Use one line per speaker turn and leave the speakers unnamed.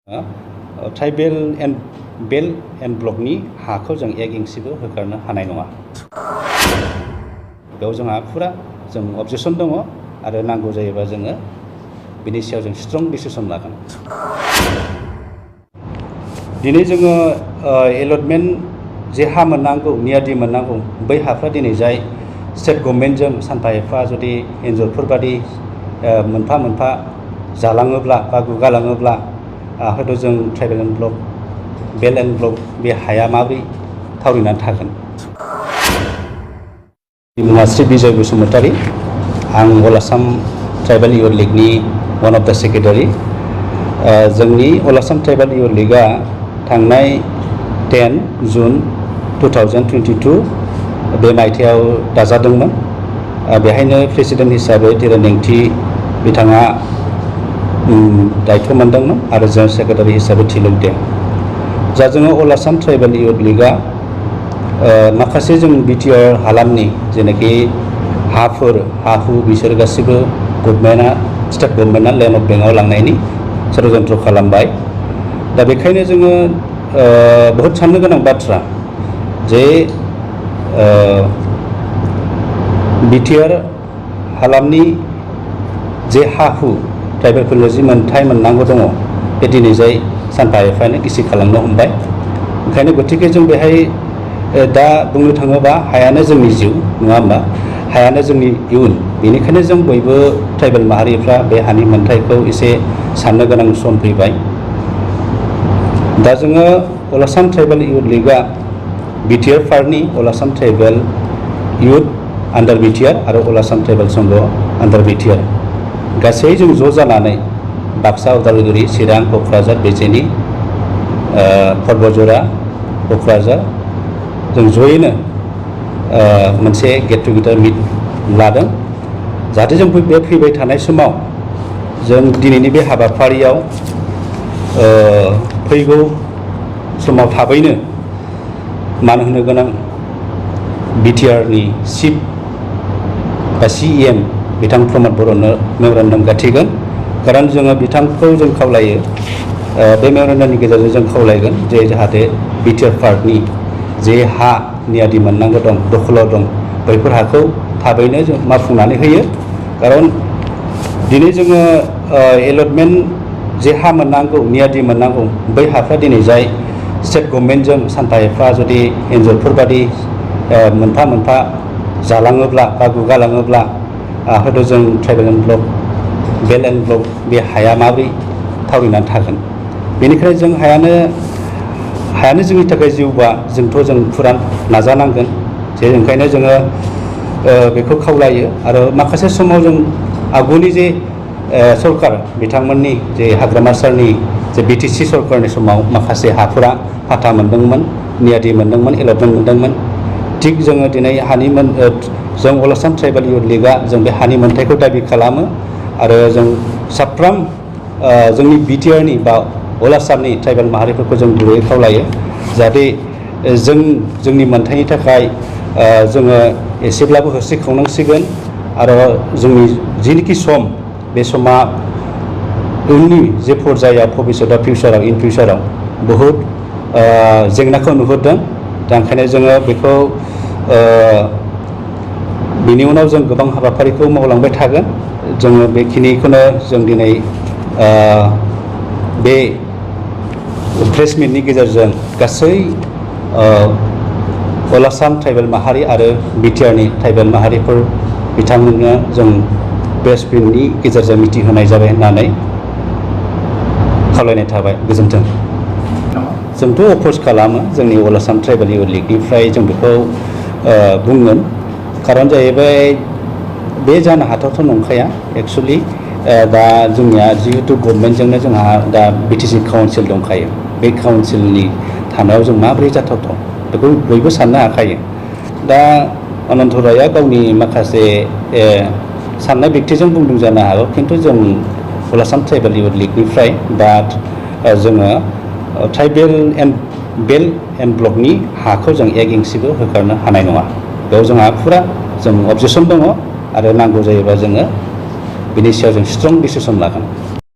Tribal and belt and ब्लकनि हाखौ जों 1 इंसिबो होखारनो हानाय नङा। बेयाव जोंहा फुरा जों अबजेक्सन दङ आरो नांगौ जायोबा जोङो बिनि सायाव जों स्ट्रं डिसिसन लागोन। दिनै जोङो एलटमेन्ट जे हा मोननांगौ नियादि मोननांगौ बै हाफ्रा दिनै जाय स्टेट गभर्नमेन्टजों सानफा एफा जुदि एन्जरफोर बादि मोनफा मोनफा जालाङोब्ला बा गुगालाङोब्ला हयथ' जों tribal and block belt and block बे हाया माबोरै थावरिनानै थागोन। मुङा श्री बिजय बसुमतारी, आं अल आसाम ट्राइबेल युथ लीगनि वन अफ द सेक्रेटारि। जोंनि अल आसाम ट्राइबेल युथ लीगआ थांनाय 10 जुन 2022 बे मायथाइयाव दाजादोंमोन। बेहायनो प्रेसिडेन्ट हिसाबै धीरेन नेंथि बिथाङा दायथ' मोनदोंमोन आरो जेनेरेल सेक्रेटारि हिसाबै थिलुक दे। जा जोङो अल आसाम ट्राइबेल युथ लीगआ माखासे जों बिटिआर हालामनि जेनाखि हाफोर हा-हु बिसोर गासिबो गभर्नमेन्टआ स्टेट गभर्नमेन्टआ लेन्ड अफ बेंकआव लांनायनि षड्यन्त्र खालामबाय। दा बेखायनो जोङो बहुद साननो गोनां बाथ्रा जे बिटिआर हालामनि जे हा-हु ट्राइबेलफोरनो जि मोनथाय मोननांगौ दङ बे दिनै जाय सानफा एफानो गिसि खालामनो हमबाय। ओंखायनो गतिके जों बेहाय दा बुंनो थाङोबा हायानो जोंनि जिउ नङा होमबा, हायानो जोंनि इयुन। बेनिखायनो जों बयबो ट्राइबेल माहारिफ्रा बे हानि मोनथायखौ एसे साननो गोनां सम फैबाय। दा जोङो अल आसाम ट्राइबेल युथ लीगआ बिटिआर पार्टनि अल आसाम ट्राइबेल युथ आन्डार बिटिआर आरो अल आसाम ट्राइबेल संघ आन्डार बिटिआर गासै जों ज' जानानै बाक्सा, उदालगुरि, चिरां, क'क्राझार, बिजिनि, पर्बतझरा, क'क्राझार जों ज'यैनो मोनसे गेट टुगेदार मिट लादों जाहाथे जों बे फैबाय थानाय समाव जों दिनैनि बे हाबाफारियाव फैगौ समाव थाबैनो मान होनो गोनां बिटिआरनि चिफ बा CEM बिथां प्रमद बर'नो मेम'रेन्डाम गाथिगोन। खारन जोङो बिथांखौ जों खावलायो बे मेम'रेन्डामनि गेजेरजों जों खावलायगोन जे जाहाथे बिटिआर पार्टनि जे हा नियादि मोननांगौ दं, दखलाव दं, बैफोर हाखौ थाबैनो जों मावफुंनानै होयो। खारन दिनै जोङो एलटमेन्ट जे हा मोननांगौ नियादि मोननांगौ बै हाफ्रा दिनै जाय स्टेट गभर्नमेन्टजों सानफा एफा जुदि एन्जरफोर बादि मोनफा मोनफा जालाङोब्ला बा गुगालाङोब्ला हयथ' जों tribal and block belt and block बे हाया माबोरै थावरिनानै थागोन। बेनिखायनो जों हायानो जोंनि थाखाय जिउबा जोंथ' जों फुरा नाजानांगोन। जे ओंखायनो जोङो बेखौ खावलायो आरो माखासे समाव जों आगुनि जे सरकार बिथांमोननि जे हाग्रामा सारनि जे BTC सरकारनि समाव माखासे हाफोरा फाथा मोनदोंमोन, नियादि मोनदोंमोन, एलटमेन्ट मोनदोंमोन। थिग जोङो दिनै जों अल आसाम ट्राइबेल युथ लीगआ जों बे हानि मोनथायखौ दाबि खालामो आरो जों साफ्रोम जोंनि बिटिआरनि बा अल आसामनि ट्राइबेल माहारिफोरखौ जों गुरैयै खावलायो जाहाथे जोंनि मोनथायनि थाखाय जोङो एसेब्लाबो होस्रिखावनांसिगोन आरो जोंनि जिनोखि सम बे समा उननि जे पर्यायाव भबिष्यतआव फिउचाराव इन फिउचाराव बहुद जेंनाखौ नुहुरदों। दा ओंखायनो जोङो बेखौ बिनि उनाव जों गोबां हाबाफारिखौ मावलांबाय थागोन। जोङो बेखिनिखौनो जों दिनै बे प्रेस मिटनि गेजेरजों गासै अल आसाम ट्राइबेल माहारि आरो बिटिआरनि ट्राइबेल माहारिफोर बिथांमोननो जों प्रेस मिटनि गेजेरजों मिथिहोनाय जाबाय होननानै खावलायनाय थाबाय। गोजोन्थों। जोंथ' अप'ज खालामो जोंनि अल आसाम ट्राइबेल युथ लीगनिफ्राय जों बेखौ बुंगोन। खारन जाहैबाय बे जानो हाथावथ' नंखाया एक्सुवेलि दा जोंनिया जिहेतु गभर्नमेन्टजोंनो जोंहा दा BTC काउन्सिल दंखायो। बे काउन्सिलनि थानायाव जों माबोरै जाथावथाव बेखौ बयबो साननो हाखायो। दा अनन्त रायआ गावनि माखासे साननाय व्यक्तिजों बुंदों जानो हागौ, खिन्थु जों अल आसाम ट्राइबेल युथ लीगनिफ्राय दा जोङो ट्राइबेल एन्ड बेल्ट एन्ड ब्लकनि हाखौ जों 1 इंसिबो होखारनो हानाय नङा। बेयाव जोंहा फुरा जों अबजेक्सन दङ आरो नांगौ जायोबा जोङो बिनि सायाव जों स्ट्रं डिसिसन लागोन।